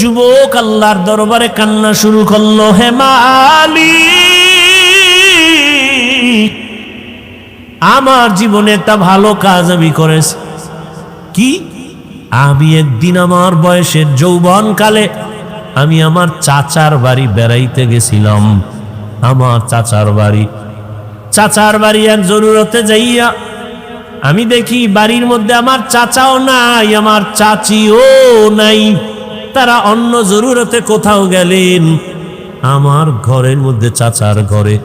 যুবক আল্লাহর দরবারে কান্না শুরু করলো, হে মালিক, আমার জীবনে একটা ভালো কাজ আমি করেছি। কি? আমি একদিন আমার বয়সের যৌবনকালে আমি আমার চাচার বাড়ি বেড়াইতে গেছিলাম। আমার চাচার বাড়ি এক জরুরতে যাইয়া আমি দেখি বাড়ির মধ্যে আমার চাচাও নাই, আমার চাচিও নাই, তারা অন্য জরুরতে কোথাও গেলেন। আমার ঘরের মধ্যে, চাচার ঘরে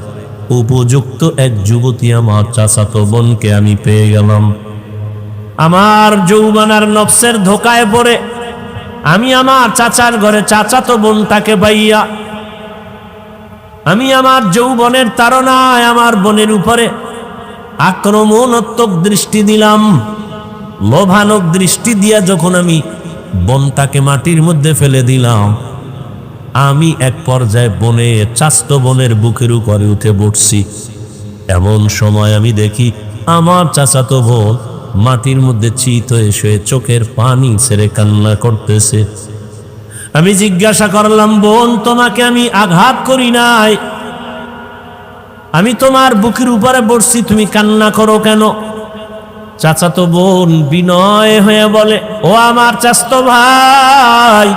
উপযুক্ত এক যুবতী আমার চাচাতো বোনকে আমি পেয়ে গেলাম। আমার যৌবনার নফসের ধোকায় পড়ে আমি আমার চাচার ঘরে চাচাতো বোনটাকে পাইয়া আমি আমার যৌবনের তাড়নায় আমার বোনের উপরে আক্রমণাত্মক দৃষ্টি দিলাম। লোভানক দৃষ্টি দিয়া যখন আমি বোনটাকে মাটির মধ্যে ফেলে দিলাম, আমি এক পর্যায়ে চাচাতো বোনের বুকের উপরে উঠে বসছি। এমন সময় আমি দেখি আমার চাচাতো বোন মাটির মধ্যে চিত হয়ে শুয়ে চোখের পানি ছেড়ে কান্না করতেছে। আমি জিজ্ঞাসা করলাম, বোন, তোমাকে আমি আঘাত করি নাই, আমি তোমার বুকের উপরে বসছি, তুমি কান্না করো কেন? চাচাতো বোন বিনয় হয়ে বলে, ও আমার চাচাতো ভাই,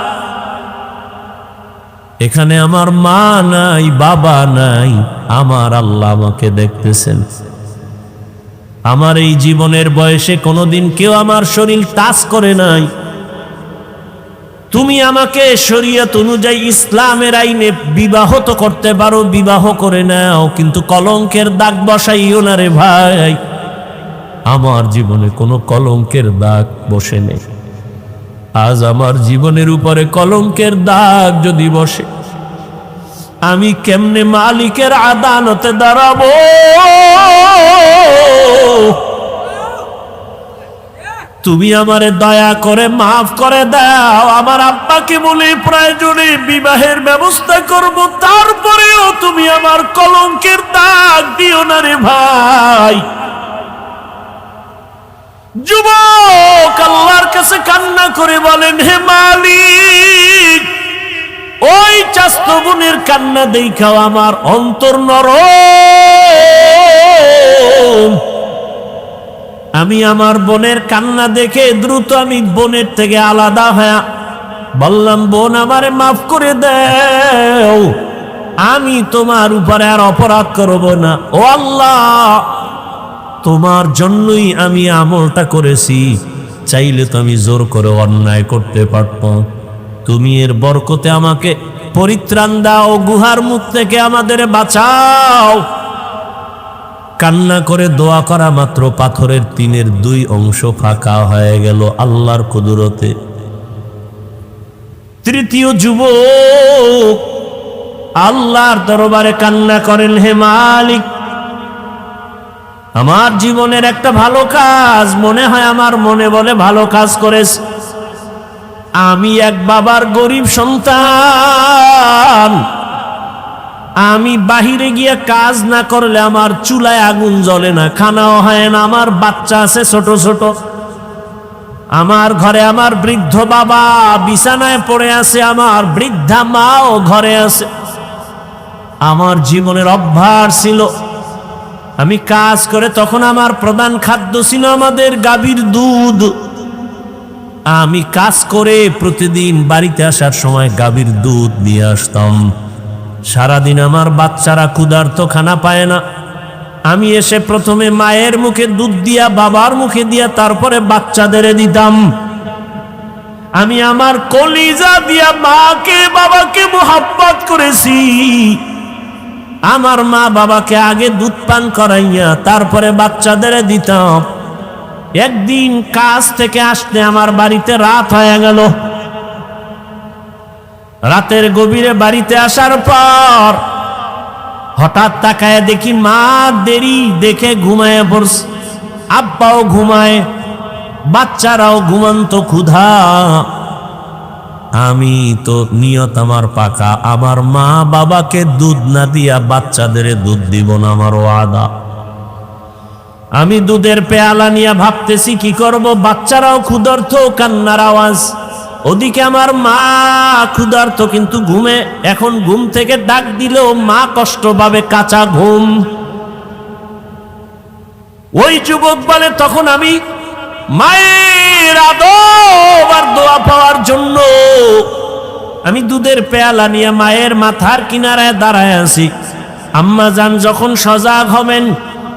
এখানে আমার মা নাই, বাবা নাই, আমার আল্লাহ আমাকে দেখতেছেন। আমার এই জীবনের বয়সে কোনোদিন কেউ আমার শরীর টাচ করে নাই। তুমি আমাকে শরীয়ত অনুযায়ী ইসলামের আইনে বিবাহ তো করতে পারো, বিবাহ করে নাও, কিন্তু কলঙ্কের দাগ বসাইও না রে ভাই। আমার জীবনে কোনো কলঙ্কের দাগ বসে নেই। আজ আমার জীবনের উপরে কলঙ্কের দাগ যদি বসে, আমি কেমনে মালিকের আদালতে দাঁড়াবো? তুমি আমারে দয়া করে মাফ করে দাও। আমার আব্বাকে বলে প্রয়োজনে বিবাহের ব্যবস্থা করব, তারপরেও তুমি আমার কলঙ্কের দাগ দিও না রে ভাই। যুবক আল্লাহর কাছে কান্না করে বলেন, হে মালিক, ওই চাচাতো বোনের কান্না দেখাও আমার অন্তর নরম। আমি আমার বোনের কান্না দেখে দ্রুত আমি বোনের থেকে আলাদা হয়ে বললাম, বোন, আমারে মাফ করে দাও, আমি তোমার উপরে আর অপরাধ করব না। ও আল্লাহ, তোমার জন্যই আমি আমলটা করেছি, চাইলে তো আমি জোর করে অন্যায় করতে পারতাম। তুমি এর বরকতে আমাকে পরিত্রাণ দাও, গুহার মুখ থেকে আমাদের বাঁচাও। কান্না করে দোয়া করা মাত্র পাথরের টিনের 2 অংশ ফাঁকা হয়ে গেল আল্লাহর কুদরতে। তৃতীয় যুবক আল্লাহর দরবারে কান্না করেন, হে মালিক, আমার জীবনের একটা ভালো কাজ মনে হয় আমার মনে বলে ভালো কাজ করেছে। আমি এক বাবার গরিব সন্তান, আমি বাহিরে গিয়ে কাজ না করলে আমার চুলায় আগুন জ্বলে না, খানাও হয় না, আমার বাচ্চা আছে ছোট ছোট, আমার ঘরে আমার বৃদ্ধ বাবা বিছানায় পড়ে আছে, আমার বৃদ্ধা মাও ঘরে আছে। আমার জীবনের অভ্যাস ছিল, আমি কাজ করে তখন আমার প্রধান খাদ্য ছিল আমাদের গাভীর দুধ। আমি কাজ করে প্রতিদিন বাড়িতে আসার সময় গাভীর দুধ নিয়ে আসতাম। সারাদিন আমার বাচ্চারা ক্ষুধার্ত, খানা পায় না। আমি এসে প্রথমে মায়ের মুখে দুধ দিয়া, বাবার মুখে দিয়া, তারপরে বাচ্চাদের দিতাম। আমি আমার কলিজা দিয়া মাকে বাবাকে মোহাব্বত করেছি। আমার মা বাবাকে আগে দুধ পান করাইয়া তারপরে বাচ্চাদের দিতাম। একদিন কাজ থেকে আসতে আমার বাড়িতে রাত হয়ে গেল। রাতের গভীরে বাড়িতে আসার পর হঠাৎ তাকায় দেখি মা দেরি দেখে ঘুমায় পড়ছে, আব্বাও ঘুমায়, বাচ্চারাও ঘুমন্ত, ক্ষুধা। আমি তো নিয়ত আমার পাকা, আমার মা বাবাকে দুধ না দিয়া বাচ্চাদের দুধ দিব না, আমার ওয়াদা। আমি দুধের পেয়ালা নিয়ে ভাবতেছি কি করব, বাচ্চারাও ক্ষুধার্ত, কান্নার আওয়াজ। ওদিকে আমার মা ক্ষুধার্ত কিন্তু ঘুমে। এখন ঘুম থেকে ডাক দিলেও মা কষ্ট পাবে, কাঁচা ঘুম। ওই যুবক বলে, তখন আমি মায়ের আদর আর দোয়া পাওয়ার জন্য আমি দুধের পেয়ালা নিয়ে মায়ের মাথার কিনারায় দাঁড়ায় আছি। আম্মা জান যখন সজাগ হবেন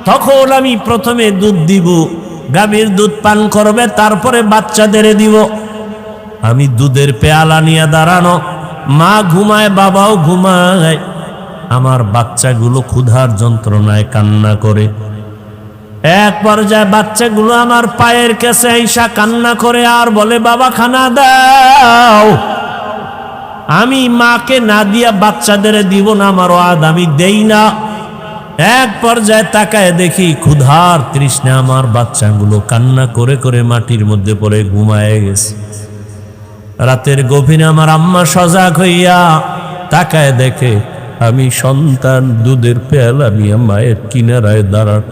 তখন আমি প্রথমে দুধ দিব, গাভীর দুধ পান করবে, তারপরে বাচ্চাদের দিব। আমি দুধের পেয়ালা নিয়ে দাঁড়ানো, মা ঘুমায়, বাবাও ঘুমায়, আমার বাচ্চাগুলো ক্ষুধার যন্ত্রণায় কান্না করে। এক পর্যায়ে বাচ্চাগুলো আমার পায়ের কাছে আইসা কান্না করে আর বলে, বাবা খানা দাও। আমি মাকে না দিয়া বাচ্চাদের দিব না, আমার ওয়াদ আমি দেই না। এক পর্যায়ে তাকায় দেখি ক্ষুধার তৃষ্ণা আমার বাচ্চাগুলো কান্না করে করে মাটির মধ্যে পড়ে ঘুমায় গেছে। রাতের গভীরে আমার আম্মা সজাগ হইয়া তাকায় দেখে আমি সন্তান দুধের পেয়ালা নিয়ে মায়ের কিনারায় দাঁড়ান।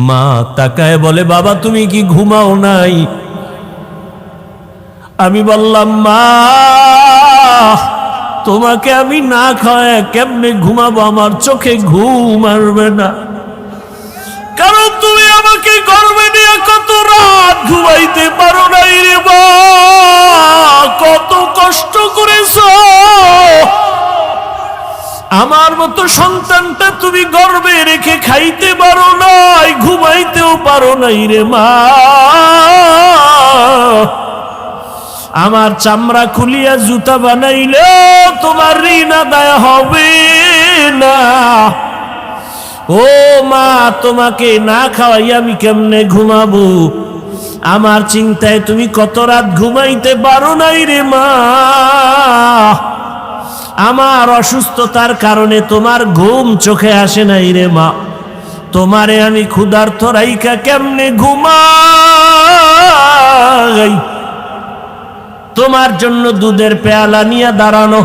মা তাকায় বলে, বাবা তুমি কি ঘুমাও নাই? আমি বললাম, মা তোমাকে আমি না খাওয়ায় কেমনে ঘুমাবো? আমার চোখে ঘুম আসবে না, কারণ তুমি আমাকে গর্বে নিয়ে কত রাত ঘুমাইতে পারো নাই রে মা, কত কষ্ট করেছো। আমার মতো সন্তানটা তুমি গর্বে রেখে খাইতে পারো নাই, ঘুমাইতেও পারো নাই রে মা। আমার চামড়া খুলিয়া জুতা বানাইলে তোমার ঋণ আদায় হবে না। ও মা, তোমাকে না খাওয়াই আমি কেমনে ঘুমাবো? আমার চিন্তায় তুমি কত রাত ঘুমাইতে পারো নাই রে মা। আমার অসুস্থতার কারণে তোমার ঘুম চোখে আসে নাই রে মা। তোমারে আমি ক্ষুধার্ত রাইখা কেমনে ঘুমাই? তোমার জন্য দুধের পেয়ালা নিয়ে দাঁড়ানো।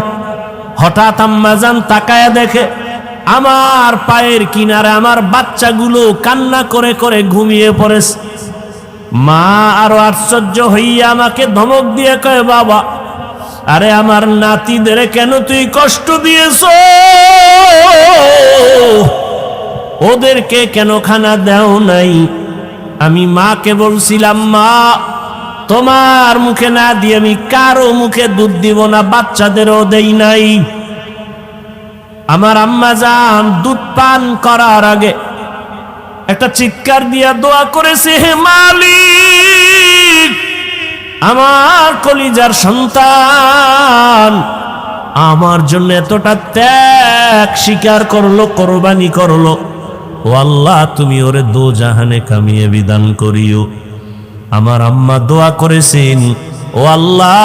হঠাৎ আম্মা জান তাকায়া দেখে আমার পায়ের কিনারে আমার বাচ্চাগুলো কান্না করে করে ঘুমিয়ে পড়েছে। মা আরো আশ্চর্য হইয়া আমাকে ধমক দিয়ে কয়, বাবা আরে আমার নাতিদের কেন তুই কষ্ট দিয়েছ? ওদেরকে কেন খানা দাও নাই? আমি মাকে বলছিলাম, মা তোমার মুখে না দিয়ে আমি কারো মুখে দুধ দিব না, বাচ্চাদেরও দেই নাই। আমার আম্মা জান দুধ পান করার আগে একটা চিৎকার দিয়া দোয়া করেছে, হে মালিক, আমার কলিজার সন্তান আমার জন্য এতটা ত্যাগ স্বীকার করলো, কোরবানি করলো, ও আল্লাহ তুমি ওরে দোজাহানে কামিয়ে বিধান করিও। আমার আম্মা দোয়া করেছেন, ও আল্লাহ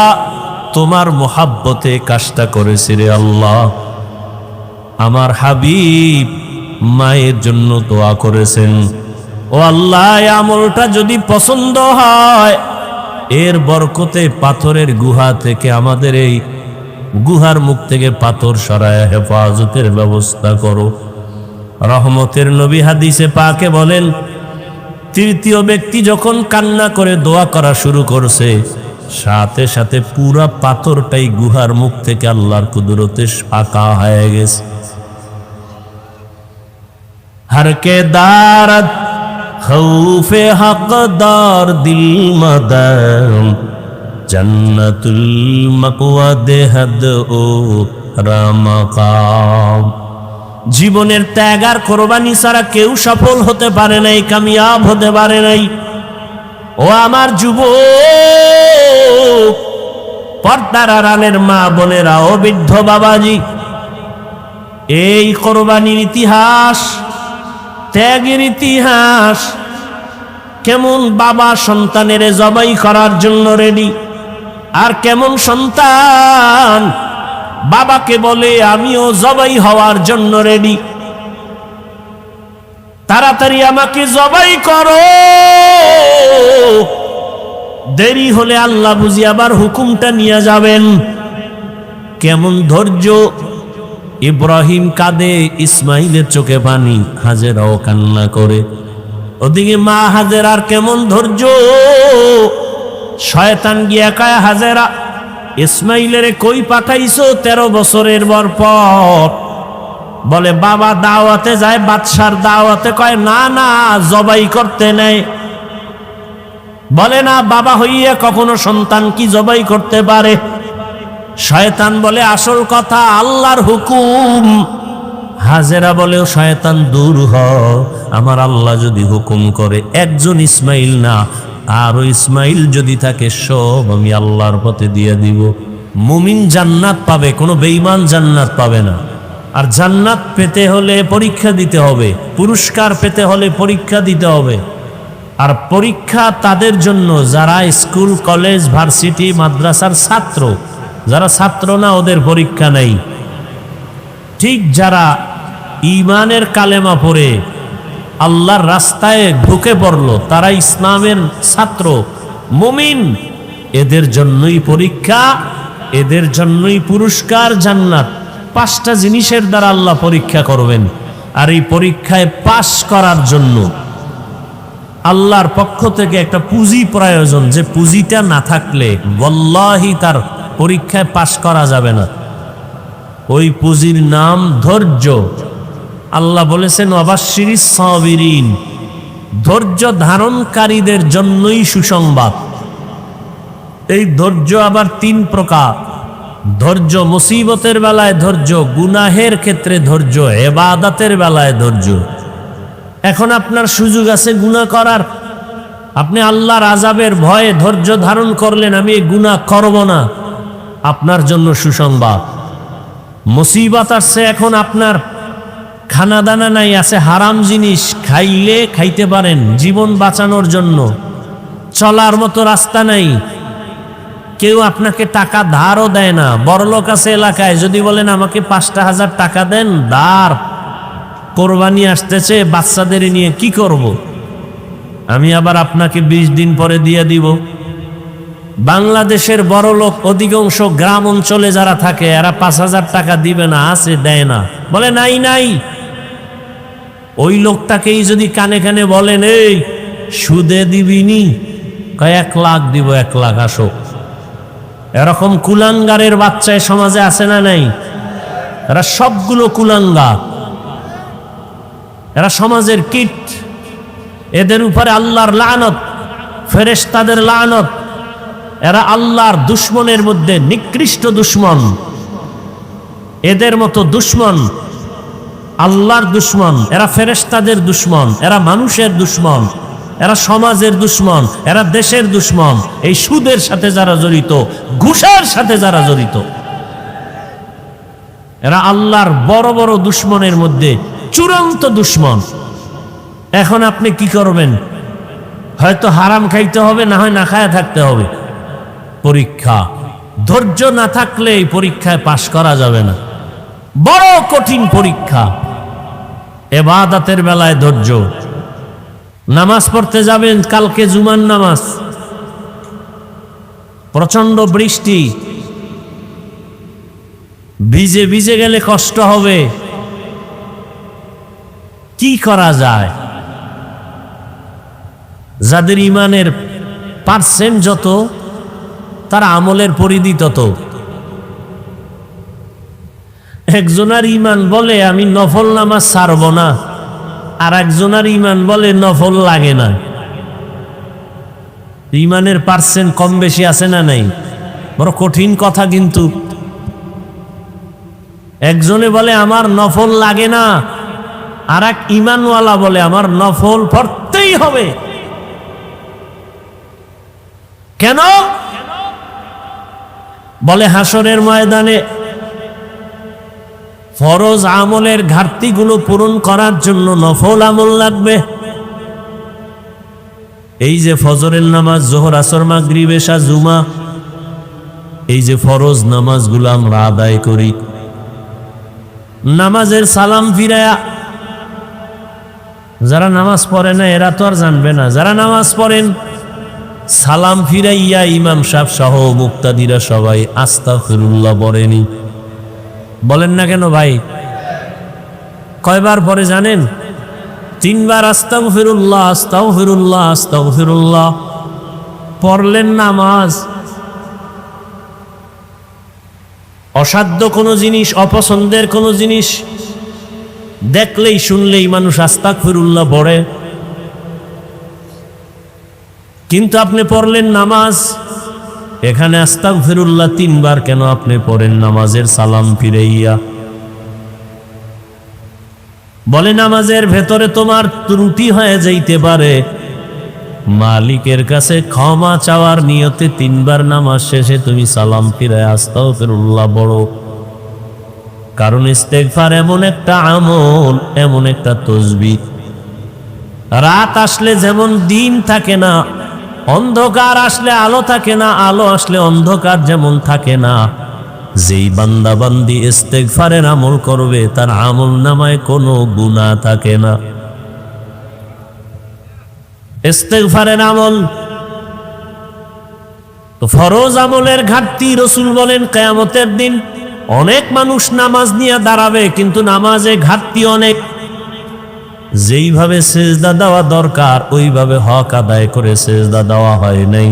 তোমার মোহাব্বতে কাজটা করেছে রে আল্লাহ। আমার হাবিব মায়ের জন্য দোয়া করেছেন, ও আল্লাহ আমলটা যদি পছন্দ হয় এর বরকতে পাথরের গুহা থেকে আমাদের এই গুহার মুখ থেকে পাথর সরায় হেফাজতের ব্যবস্থা করো। রহমতের নবী হাদিসে পাকে বলেন, তৃতীয় ব্যক্তি যখন কান্না করে দোয়া করা শুরু করছে, সাথে সাথে পুরা পাথরটাই গুহার মুখ থেকে আল্লাহর কুদরতে ফাঁকা হয়ে গেছে। হরকে দারত খৌফে হকদার দিল মদম জন্নতুল মাকওয়া দেহদ ও রামাকাম। জীবনের ত্যাগ আর কোরবানি ছাড়া কেউ সফল হতে পারে নাই, কামিয়াব হতে পারে নাই। ও আমার যুবক, পর্দার আড়ালের মা বোনেরা, ও বৃদ্ধ বাবাজি, এই কোরবানির ইতিহাস, ত্যাগের ইতিহাস, কেমন বাবা সন্তানের জবাই করার জন্য রেডি, আর কেমন সন্তান বাবাকে বলে আমিও জবাই হওয়ার জন্য রেডি, তাড়াতাড়ি আমাকে জবাই করো, দেরি হলে আল্লাহ বুঝি আবার হুকুমটা নিয়ে যাবেন। কেমন ধৈর্য! ইব্রাহিম কাঁদে, ইসমাইলের চোখে পানি, হাজেরাও কান্না করে। ওদিকে মা হাজেরার কেমন ধৈর্য! শয়তান গিয়া কয়, হাজেরা ইসমাইলের কই পাঠাইছো 13 বছরের পর? বলে বাবা দাওয়াতে যায়, বাদশার দাওয়াতে। কয় না না, জবাই করতে নেই। বলে না, বাবা হইয়া কখনো সন্তান কি জবাই করতে পারে? শয়তান বলে আসল কথা আল্লাহর হুকুম। হাজেরা বলে, শয়তান দূর হ, আমার আল্লাহ যদি হুকুম করে একজন ইসমাইল না, আরো ইসমাইল যদি থাকে সব আমি আল্লাহর পথে দিয়ে দিব। মুমিন জান্নাত পাবে, কোনো বেঈমান জান্নাত পাবে না। আর জান্নাত পেতে হলে পরীক্ষা দিতে হবে, পুরস্কার পেতে হলে পরীক্ষা দিতে হবে। আর পরীক্ষা তাদের জন্য যারা স্কুল কলেজ ভার্সিটি মাদ্রাসার ছাত্র। যারা ছাত্র না ওদের পরীক্ষা নেই। ঠিক যারা ঈমানের কালেমা পড়ে আল্লাহর রাস্তায় ঢুকে পড়ল, তারা ইসলামের ছাত্র মুমিন, এদের জন্যই পরীক্ষা, এদের জন্যই পুরস্কার জান্নাত। 5টা জিনিসের দ্বারা আল্লাহ পরীক্ষা করবেন। আর এই পরীক্ষায় পাশ করার জন্য আল্লাহর পক্ষ থেকে একটা পুঁজি প্রয়োজন, যে পুঁজিটা না থাকলে ওয়াল্লাহি তার পরীক্ষায় পাশ করা যাবে না। ওই পুঁজির নাম ধৈর্য। আল্লাহ বলেছেন ওয়াবাশশিরিস সাবিরিন, ধৈর্য ধারণকারীদের জন্যই সুসংবাদ। এই ধৈর্য আবার 3 প্রকার। ধৈর্য মুসিবতের বেলায় ধৈর্য, গুনাহের ক্ষেত্রে ধৈর্য, ইবাদতের বেলায় ধৈর্য। এখন আপনার সুযোগ আছে গুনাহ করার, আপনি আল্লাহর আযাবের ভয়ে ধৈর্য ধারণ করলেন, আমি এই গুনাহ করব না, আপনার জন্য সুসংবাদ। মুসিবত আসছে, এখন আপনার খানা দানা নাই, আছে হারাম জিনিস, খাইলে খাইতে পারেন জীবন বাঁচানোর জন্য, চলার মতো রাস্তা নাই, কেউ আপনাকে টাকা ধারও দেয় না। বড়লোক আছে এলাকায়, যদি বলেন আমাকে 5,000 টাকা দেন, ধার, কোরবানি আসতেছে, বাচ্চাদের নিয়ে কি করব, আমি আবার আপনাকে 20 দিন পরে দিয়ে দিব। বাংলাদেশের বড়লোক অধিকাংশ গ্রাম অঞ্চলে যারা থাকে, এরা 5,000 টাকা দিবে না, আছে দেয় না, বলে নাই নাই। ওই লোকটাকেই যদি কানে কানে বলেন এই সুদে দিবিনি, কয় 1 লাখ দিব, 1 লাখ আসো। এরকম কুলাঙ্গারের বাচ্চায় সমাজে আছে না নাই? এরা সবগুলো কুলাঙ্গার, এরা সমাজের কীট। এদের উপরে আল্লাহর লানত, ফেরেশতাদের লানত। এরা আল্লাহর দুশমনের মধ্যে নিকৃষ্ট দুশমন। এদের মতো দুশমন আল্লাহর দুশমন, এরা ফেরেশতাদের দুশমন, এরা মানুষের দুশমন, এরা সমাজের দুশমন, এরা দেশের দুশমন। এই সুদের সাথে যারা জড়িত, ঘুষের সাথে যারা জড়িত, এরা আল্লাহর বড় বড় দুশমনের মধ্যে চূড়ান্ত দুশমন। এখন আপনি কি করবেন? হয়তো হারাম খাইতে হবে, না হয় না খায়া থাকতে হবে। পরীক্ষা, ধৈর্য না থাকলে এই পরীক্ষায় পাশ করা যাবে না। বড় কঠিন পরীক্ষা। ইবাদতের বেলায় ধৈর্য। নামাজ পড়তে যাবেন, কালকে জুমার নামাজ, প্রচন্ড বৃষ্টি, ভিজে ভিজে গেলে কষ্ট হবে, কি করা যায়? যাদের ইমানের পার্সেন্ট যত, তার আমলের পরিধি তত। একজনের ইমান বলে আমি নফল নামাজ ছাড়ব না, আর একজনের ইমান বলে নফল লাগে না। ইমানের পার্সেন্ট কম বেশি আছে না নাই? বড় কঠিন কথা কিন্তু। একজনে বলে আমার নফল লাগে না, আর এক ইমানওয়ালা বলে আমার নফল পড়তেই হবে। কেন? বলে হাসরের ময়দানে ফরজ আমলের ঘাটতিগুলো পূরণ করার জন্য নফল আমল লাগবে। এই যে ফজরের নামাজ, জোহর, আসর, মাগরিব, এশা, জুমা, এই যে ফরজ নামাজগুলো আমরা আদায় করি, নামাজের সালাম ফিরায়া, যারা নামাজ পড়ে না এরা তো আর জানবে না, যারা নামাজ পড়েন সালাম ফিরাইয়া ইমাম সাহেব সহ মুক্তাদিরা সবাই আস্তাগফিরুল্লাহ পড়েনি। বলেন না কেন ভাই? কয়বার পরে জানেন? 3 বার আস্তাগফিরুল্লাহ, আস্তাগফিরুল্লাহ, আস্তাগফিরুল্লাহ। পড়লেন নামাজ, অসাধ্য কোনো জিনিস, অপছন্দের কোনো জিনিস দেখলেই শুনলেই মানুষ আস্তাগফিরুল্লাহ পড়ে, কিন্তু আপনি পড়লেন নামাজ, এখানে আস্তাগফিরুল্লাহ 3 বার কেন আপনি পড়েন নামাজের সালাম ফিরাইয়া? বলে নামাজের ভেতরে তোমার ত্রুটি হয়ে যাইতে পারে, মালিকের কাছে ক্ষমা চাওয়ার নিয়তে 3 বার নামাজ শেষে তুমি সালাম ফিরায় আস্তাগফিরুল্লাহ পড়ো। কারণ ইস্তেগফার এমন একটা আমল, এমন একটা তসবিহ, রাত আসলে যেমন দিন থাকে না, অন্ধকার আসলে আলো থাকে না, আলো আসলে অন্ধকার যেমন থাকে না, যেই বান্দা বান্দি ইস্তেগফারের আমল করবে তার আমল নামায় কোনো গুনাহ থাকে না। ইস্তেগফারের আমল তো ফরজ আমলের ঘাটতি। রাসূল বলেন কিয়ামতের দিন অনেক মানুষ নামাজ নিয়ে দাঁড়াবে, কিন্তু নামাজে ঘাটতি অনেক। যেইভাবে সেজদা দেওয়া দরকার ওইভাবে হক আদায় করে সেজদা দেওয়া হয় নাই।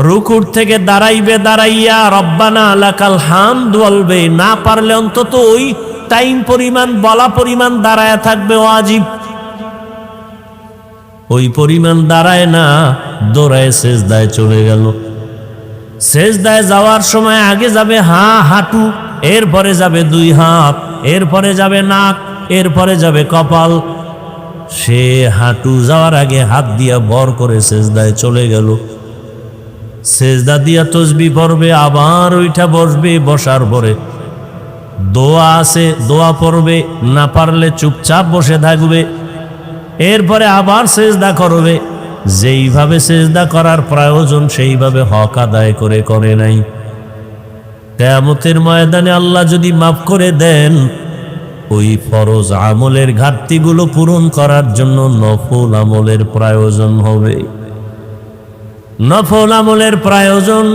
রুকুর থেকে দাঁড়াইবে, দাঁড়াইয়া রব্বানা লাকাল হামদ বলবে, না পারলে অন্তত ওই টাইম পরিমাণ, বলা পরিমাণ দাঁড়ায় থাকবে ওয়াজিব। ওই পরিমাণ দাঁড়ায় না, দৌড়ায় সেজদায় চলে গেল। সেজদায় যাওয়ার সময় আগে যাবে হাঁটু, এরপরে যাবে 2 হাত, এরপরে যাবে নাক, এরপরে যাবে কপাল। সে হাঁটু যাওয়ার আগে হাত দিয়া ভর করে সেজদায় চলে গেল। সেজদা দিয়া তসবিহ পড়বে, আবার ওইটা বসবে, বসার পরে দোয়া আছে দোয়া পড়বে, না পারলে চুপচাপ বসে থাকবে, এরপরে আবার সেজদা করবে। যেইভাবে সেজদা করার প্রয়োজন সেইভাবে হক আদায় করে নাই। কিয়ামতের ময়দানে আল্লাহ যদি মাফ করে দেন, ওই ফরজ আমলের ঘাটতিগুলো পূরণ করার জন্য নফল আমলের প্রয়োজন হবে। নফল আমলের প্রয়োজন।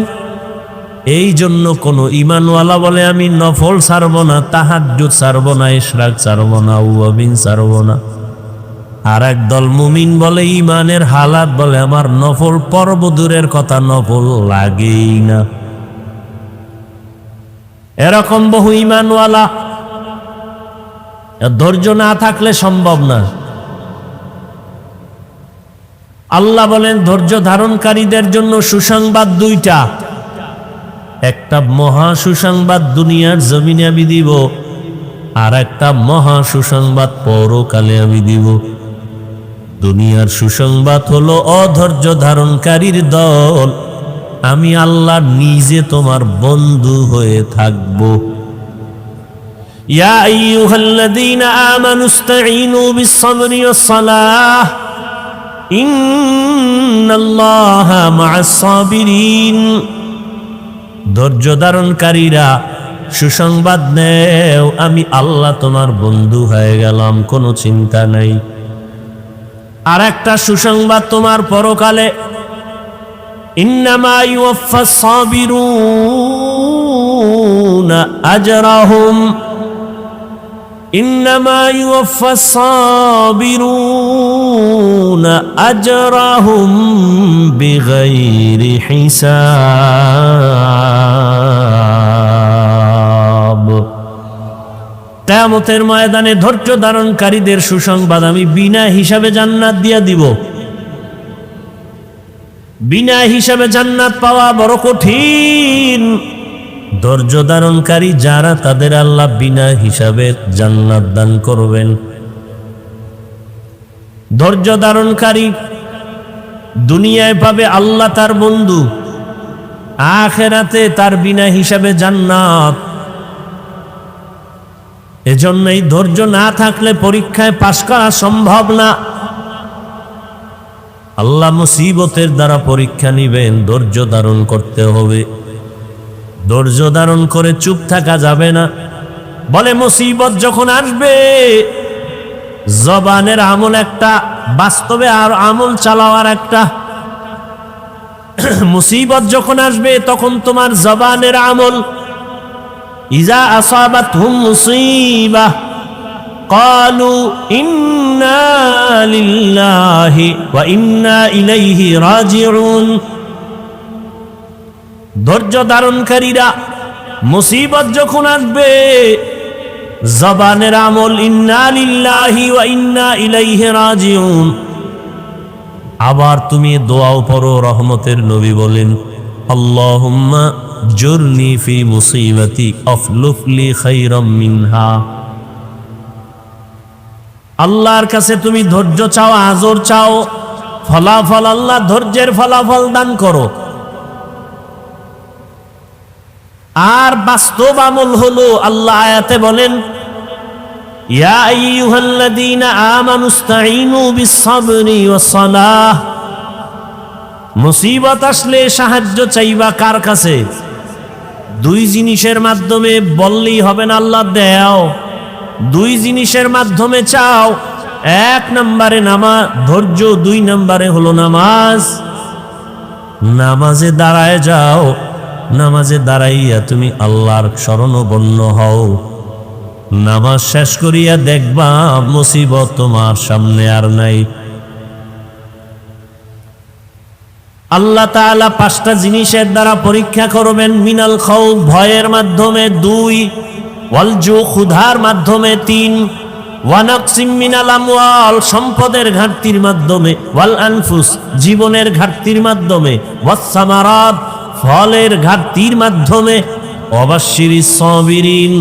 এই জন্য কোনো ঈমানওয়ালা বলে আমি নফল ছাড়ব না, তাহাজ্জুদ ছাড়ব না, ইশরাক ছাড়ব না, আওয়াবিন ছাড়ব না। আর একদল মুমিন বলে ঈমানের হালাত বলে আমার নফল পর্ব দূরের কথা, নফল লাগেই না। এরকম বহু ঈমানওয়ালা, ধৈর্য না থাকলে সম্ভব না। আল্লাহ বলেন ধৈর্য ধারণকারীদের জন্য সুসংবাদ 2টা। একটা মহা সুসংবাদ দুনিয়ার জমিনে আমি দিব, আর একটা মহা সুসংবাদ পরকালে আমি দিব। দুনিয়ার সুসংবাদ হলো অধৈর্য ধারণকারীর দল, আমি আল্লাহ নিজে তোমার বন্ধু হয়ে থাকব। ইয়া আইয়ুহাল্লাযীনা আমানু ইসতাঈনু বিস-সাবরি ওয়াস-সালাহ ইন্নাল্লাহা মা'আস-সাবিরিন। ধৈর্য ধারণকারীরা সুসংবাদ নেও, আমি আল্লাহ তোমার বন্ধু হয়ে গেলাম, কোনো চিন্তা নাই। আর একটা সুসংবাদ তোমার পরকালে, ইন্নামা ইউওয়াফফাস-সাবিরুনা আজরাহুম, ইন্নামা ইউওয়াফফাস-সাবিরুনা আজরাহুম বিগাইরি হিসাব। কিয়ামতের ময়দানে ধৈর্য ধারণকারীদের সুসংবাদ আমি বিনা হিসাবে জান্নাত দিয়া দিব। বিনা হিসাবে জান্নাত পাওয়া বড় কঠিন। ধৈর্য ধারণকারী যারা, তাদের আল্লাহ বিনা হিসাবে জান্নাত দান করবেন। ধৈর্য ধারণকারী দুনিয়ায় পাবে আল্লাহ তার বন্ধু, আখিরাতে তার বিনা হিসাবে জান্নাত। এজন্যই ধৈর্য না থাকলে পরীক্ষায় পাশ করা সম্ভব না। আল্লাহ মুসিবতের দ্বারা পরীক্ষা নিবেন, ধৈর্য ধারণ করতে হবে। ধৈর্য ধারণ করে চুপ থাকা যাবে না। বলে মুসিবত যখন আসবে, জবানের আমল একটা, বাস্তবে আর আমল চালাওয়ার একটা। মুসিবত যখন আসবে তখন তোমার জবানের আমল, ইজা আসাবাতহুম মুসিবাহ ক্বালু ইন্না লিল্লাহি ওয়া ইন্না ইলাইহি রাজিউন। ধৈর্য ধারণকারীরা মুসিবত যখন আসবে জবানের আমল ইন্না লিল্লাহি ওয়া ইন্না ইলাইহি রাজিউন। আবার তুমি দোয়াও পড়ো, রহমতের নবী বলেন আল্লাহুম্মা জুরনি ফি মুসিবাতি আফলুফলি খায়রাম মিনহা। আল্লাহর কাছে তুমি ধৈর্য চাও, আজর চাও, ফলাফল আল্লাহ ধৈর্যের ফলাফল দান করো। আর বাস্তব আমল হলো আল্লাহ আয়াতে বলেন ইয়া আইয়ুহাল্লাযীনা আমানুস্তাঈনু বিস-সাবরি ওয়াস-সালাহ। মুসিবত আসলে সাহায্য চাইবা কার কাছে? দুই জিনিসের মাধ্যমে বললেই হবে না আল্লাহ দেও, দুই জিনিসের মাধ্যমে চাও। এক নম্বরে নামাজ, ধৈর্য, দুই নম্বরে হলো নামাজ। নামাজে দাঁড়ায় যাও, নামাজে দাঁড়াইয়া তুমি আল্লাহর শরণাপন্ন হও। নামাজ শেষ করিয়া দেখবা মুসিবত তোমার সামনে আর নাই। আল্লাহ তাআলা পাঁচটা জিনিসের দ্বারা পরীক্ষা করবেন। মিনাল খাউফ, ভয়ের মাধ্যমে; দুই, ওয়াল জু, ক্ষুধার মাধ্যমে; তিন, ওয়া নাকসিম মিনাল আমওয়াল, সম্পদের ঘাটতির মাধ্যমে; ওয়াল আনফুস, জীবনের ঘাটতির মাধ্যমে; ওয়াস সামারাত, ফলের ঘাটতির মাধ্যমে। ওয়াবাশশিরিস সাবিরিন,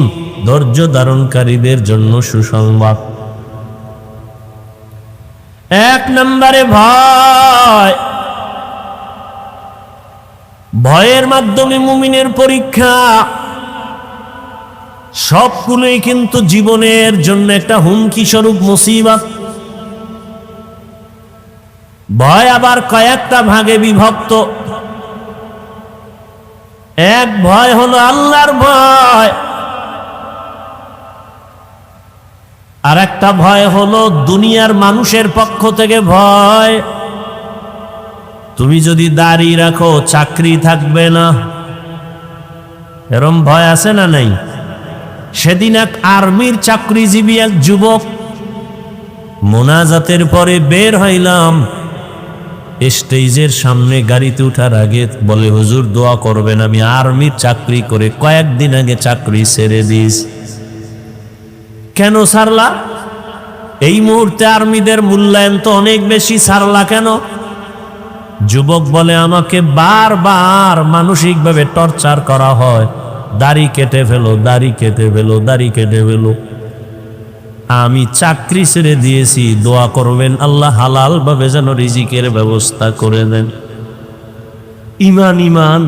ধৈর্য ধারণকারীদের জন্য সুসংবাদ। এক নম্বরে ভয়। ভয়ের মাধ্যমে মুমিনের পরীক্ষা। সবগুলোই কিন্তু জীবনের জন্য একটা হুমকি স্বরূপ মুসিবত। ভয় আবার কয়েকটা ভাগে বিভক্ত। এক ভয় হলো আল্লাহর ভয়, আর একটা ভয় হলো দুনিয়ার মানুষের পক্ষ থেকে ভয়। তুমি যদি দাড়ি রাখো চাকরি থাকবে না, এরম ভয় আছে না নাই? সেদিন এক আর্মির চাকরিজীবী এক যুবক, মোনাজাতের পরে বের হইলাম, স্টেজের সামনে গাড়িতে উঠার আগে বলে হুজুর দোয়া করবেন, আমি আর্মির চাকরি করে কয়েকদিন আগে চাকরি ছেড়ে দিস। কেন ছাড়লা? এই মুহূর্তে আর্মিদের মূল্যায়ন তো অনেক বেশি, ছাড়লা কেন? যুবক বলে আমাকে বারবার মানসিকভাবে টর্চার করা হয়, দাড়ি কেটে ফেলো, দাড়ি কেটে ফেলো, দাড়ি কেটে ফেলো। আমি চাকরি ছেড়ে দিয়েছি, দোয়া করবেন আল্লাহ হালাল ভাবে যেন রিজিকের ব্যবস্থা করে দেন। ইমান ইমান,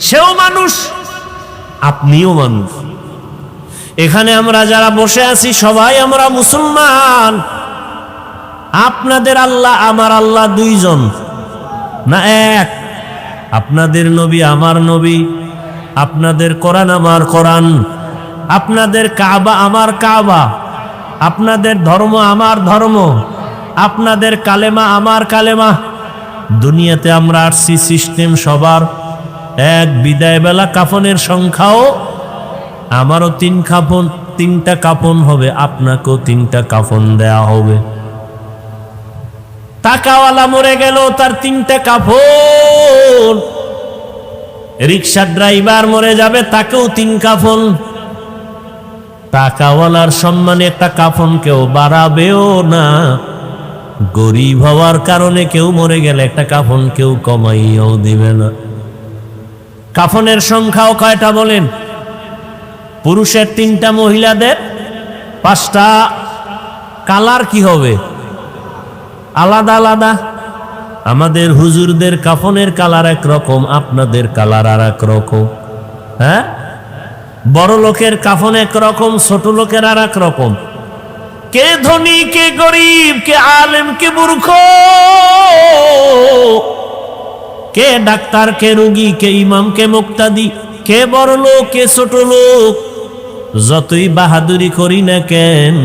সেও মানুষ, আপনিও মানুষ। এখানে আমরা যারা বসে আছি সবাই আমরা মুসলমান। আপনাদের আল্লাহ আমার আল্লাহ দুইজন না এক? আপনাদের নবী আমার নবী, আপনাদের কোরআন আমার কোরআন, আপনাদের কাবা আমার কাবা, আপনাদের ধর্ম আমার ধর্ম, আপনাদের কালেমা আমার কালেমা। দুনিয়াতে আমরা আসছি সিস্টেম সবার এক। বিদায় বেলা কাফনের সংখ্যাও আমারও তিনটা কাফন হবে, আপনাকেও তিনটা কাফন দেয়া হবে। টাকাওয়ালা মরে গেল, তার তিনটা কাফন। রিক্সা ড্রাইভার মরে যাবে, তাকেও তিন কাফন। টাকাওয়ালার সম্মানে একটা কাফন কেউ বাড়াবেও না, গরিব হওয়ার কারণে কেউ মরে গেলে একটা কাফন কেউ কমাইয়াও দিবে না। কাফনের সংখ্যাও কয়টা বলেন? পুরুষের তিনটা, মহিলাদের পাঁচটা। কালার কি হবে? আলাদা আলাদা। আমাদের হুজুরদের কাফনের কালার একরকম, আপনাদের কালার আর এক রকম। হ্যাঁ, বড় লোকের কাফন একরকম, ছোট লোকের আর এক রকম। কে ধনী, কে গরিব, কে আলেম, কে মূর্খ, কে ডাক্তার, কে রোগী, কে ইমাম, কে মুক্তাদি, কে বড় লোক, কে ছোট লোক। যতই বাহাদুরি করি না কেন,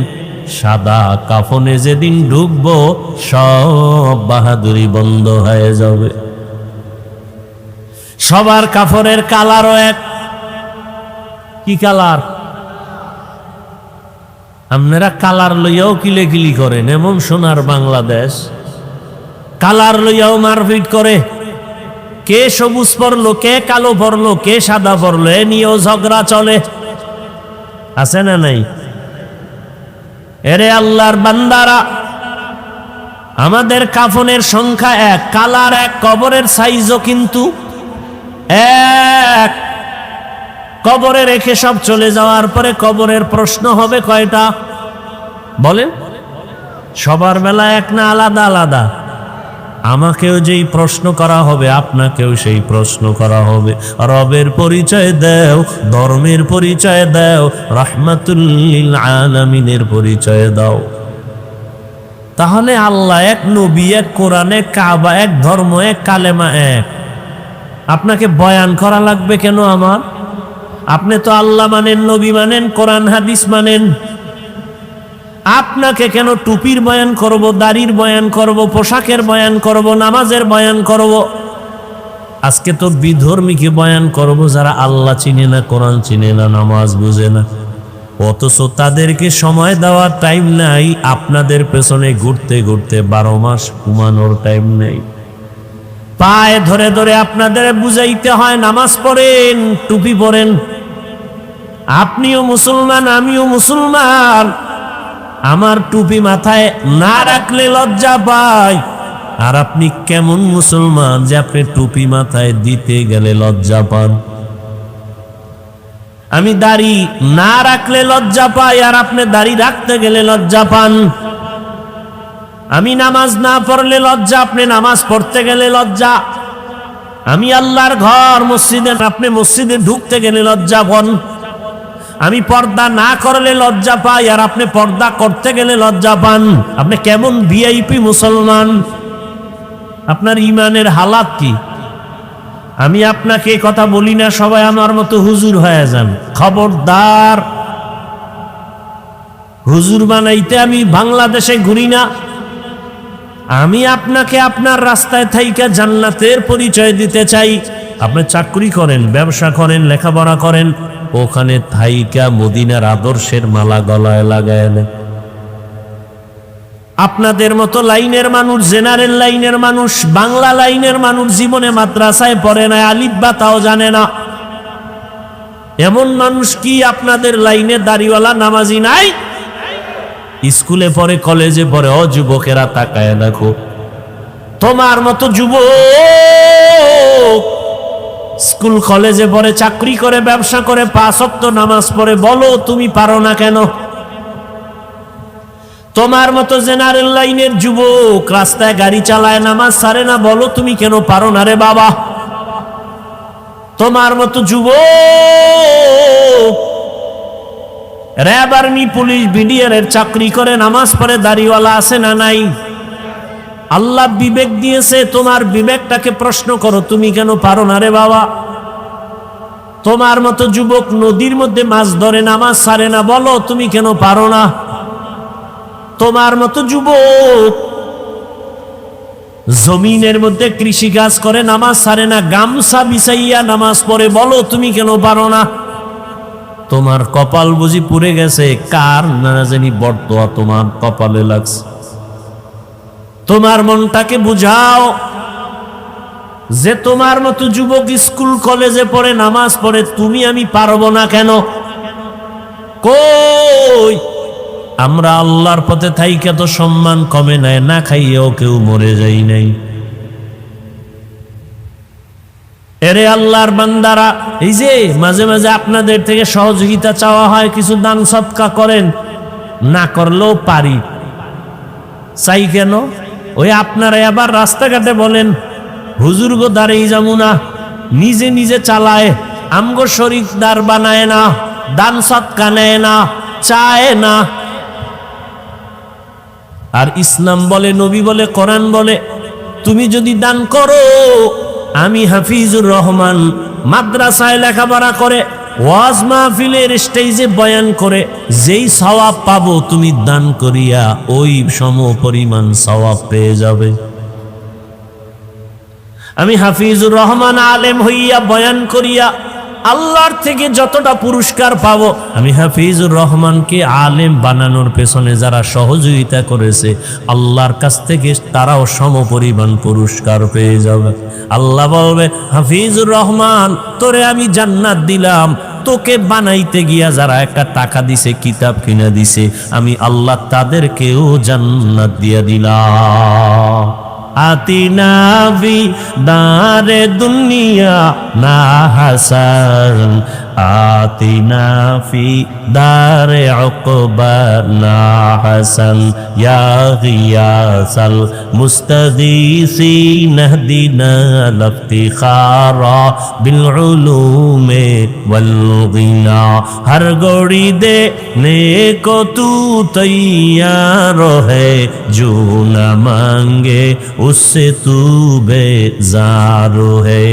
সাদা কাফনে যেদিন ঢুকবো সব বাহাদুরি বন্ধ হয়ে যাবে। সবার কাফনের কালারও এক। কি কালার? আপনারা কালার লইয়াও কিলেকিলি করেন, এমন সোনার বাংলাদেশ। কালার লইয়াও মারপিট করে, কে সবুজ পরলো, কে কালো পরলো, কে সাদা পরলো, এ নিয়েও ঝগড়া চলে, আছে না নাই? এরে আল্লাহর বান্দারা, আমাদের কাফনের সংখ্যা এক, কালার এক, কবরের সাইজও কিন্তু এক। কবরে রেখে সব চলে যাওয়ার পরে কবরের প্রশ্ন হবে কয়টা বলেন? সবার বেলা এক না আলাদা আলাদা? আমাকেও যেই প্রশ্ন করা হবে, আপনাকেও সেই প্রশ্ন করা হবে। রবের পরিচয় দাও, ধর্মের পরিচয় দাও, রাহমাতুল লিল আলামিনের পরিচয় দাও। তাহলে আল্লাহ এক, নবী এক, কোরআন এক, কাবা এক, ধর্ম এক, কালেমা এক। আপনাকে বয়ান করা লাগবে কেন আমার? আপনি তো আল্লাহ মানেন, নবী মানেন, কোরআন হাদিস মানেন। আপনাকে কেন টুপির বয়ান করব, দাড়ির বয়ান করব, পোশাকের বয়ান করব, নামাজের বয়ান করব? আজকে তো বিধর্মীকে বয়ান করব যারা আল্লাহ চিনে না, কোরআন চিনে না, নামাজ বুঝে না, অথচ তাদেরকে সময় দেওয়ার টাইম নাই। আপনাদের পেছনে ঘুরতে ঘুরতে 12 মাস ঘুমানোর টাইম নেই। পায়ে ধরে ধরে আপনাদের বুঝাইতে হয়, নামাজ পড়েন, টুপি পরেন। আপনিও মুসলমান, আমিও মুসলমান। আমার টুপি মাথায় না রাখলে লজ্জা পাই। আর আপনি কেমন মুসলমান যে আপনি টুপি মাথায় দিতে গেলে লজ্জা পান? আমি দাড়ি না রাখলে লজ্জা পাই, আর আপনি দাড়ি রাখতে গেলে লজ্জা পান। আমি নামাজ না পড়লে লজ্জা, আপনি নামাজ পড়তে গেলে লজ্জা। আমি আল্লাহর ঘর মসজিদে, আপনি মসজিদে ঢুকতে গেলে লজ্জা পান। আমি পর্দা না করলে লজ্জা পাই, আর আপনি পর্দা করতে গেলে লজ্জা পান। আপনি কেমন ভিআইপি মুসলমান? আপনার ইমানের হালাত কি? আমি আপনাকে কথা বলি না সবাই আমার মতো হুজুর হয়ে যান। খবরদার, হুজুর বানাইতে আমি বাংলাদেশে ঘুরি না। আমি আপনাকে আপনার রাস্তায় থাইকা জান্নাতের পরিচয় দিতে চাই। আপনি চাকরি করেন, ব্যবসা করেন, লেখাপড়া করেন, ওখানে থাইকা মদিনার আদর্শের মালা গলায় লাগায় নেন। আপনাদের মতো লাইনের মানুষ, জেনারেল লাইনের মানুষ, বাংলা লাইনের মানুষ জীবনে মাদ্রাসায় পড়ে না, আলিফ বা তাও জানে না। এমন মানুষ কি আপনাদের লাইনে দাড়িওয়ালা নামাজি নাই? স্কুলে পড়ে, কলেজে পড়ে। ও যুবকেরা তাকায় দেখো, তোমার মতো যুবক স্কুল কলেজে পড়ে, চাকরি করে, ব্যবসা করে, 5 ওয়াক্ত নামাজ পড়ে, বলো তুমি পারো না কেন? তোমার মতো জেনারেল লাইনের যুবক রাস্তায় গাড়ি চালায়, নামাজ ছাড়ে না, বলো তুমি কেন পারো না রে বাবা? তোমার মতো যুবক র্যাব, আর্মি, পুলিশ, বিডিআর এর চাকরি করে, নামাজ পড়ে, দাড়িওয়ালা আছে না নাই? আল্লাহ বিবেক দিয়েছে, তোমার বিবেকটাকে প্রশ্ন করো, তুমি কেন পারো না রে বাবা? তোমার মতো যুবক নদীর মধ্যে মাছ ধরে, নামাজ ছাড়ে না, বলো তুমি কেন পারো না? তোমার মতো যুবক জমিনের মধ্যে কৃষি কাজ করে, নামাজ ছাড়ে না, গামছা বিছাইয়া নামাজ পড়ে, বলো তুমি কেন পারো না? তোমার কপাল বুঝি পুড়ে গেছে? কার না জানি বর্তোয়া তোমার কপালে লাগছে। তোমার মনটাকে বুঝাও যে তোমার মতো যুবক স্কুল কলেজে পড়ে, নামাজ পড়ে, তুমি আমি পারবো না কেন? কই আমরা আল্লাহর পথে থাইকা তো সম্মান কমে নাই, না খাইয়েও কেউ মরে যাই নাই। এরে আল্লাহর বান্দারা, এই যে মাঝে মাঝে আপনাদের থেকে সহযোগিতা চাওয়া হয়, কিছু দান সদকা করেন, না করলেও পারি, চাই কেন? ওই আপনারা আবার রাস্তাঘাটে বলেন হুজুর গো দাঁড়িয়ে যাবো না, নিজে নিজে চালায়, আমগো শরীকদার বানায় না, দান সদকা নেয় না, চায় না। আর ইসলাম বলে, নবী বলে, কোরআন বলে, তুমি যদি দান করো, আমি হাফিজুর রহমান মাদ্রাসায় লেখাপড়া করে, ওয়াজ মাহফিলের স্টেজে বয়ান করে যেই সওয়াব পাবো, তুমি দান করিয়া ওই সম পরিমাণ সওয়াব পেয়ে যাবে। আমি হাফিজুর রহমান আলেম হইয়া বয়ান করিয়া আল্লাহর থেকে যতটা পুরস্কার পাবো, আমি হাফিজুর রহমানকে আলেম বানানোর পেছনে যারা সহযোগিতা করেছে আল্লাহর কাছ থেকে তারাও সমপরিমাণ পুরস্কার পেয়ে যাবে। আল্লাহ বলবে, হাফিজুর রহমান তোরে আমি জান্নাত দিলাম, তোকে বানাইতে গিয়া যারা একটা টাকা দিছে, কিতাব কিনা দিছে, আমি আল্লাহ তাদেরকেও জান্নাত দিয়া দিলাম। আতিনা ফি দারে দুনিয়া না হাসান, আতিনা ফি দারে উকবা না হাসান, ইয়া গিয়াসাল মুস্তাগীসিন ইহদিনা লিফতিখারা বিল উলুমে ওয়াল গিনা। हर घड़ी देने को तू तैयार है, जो न मांगे उससे तू बेजार है।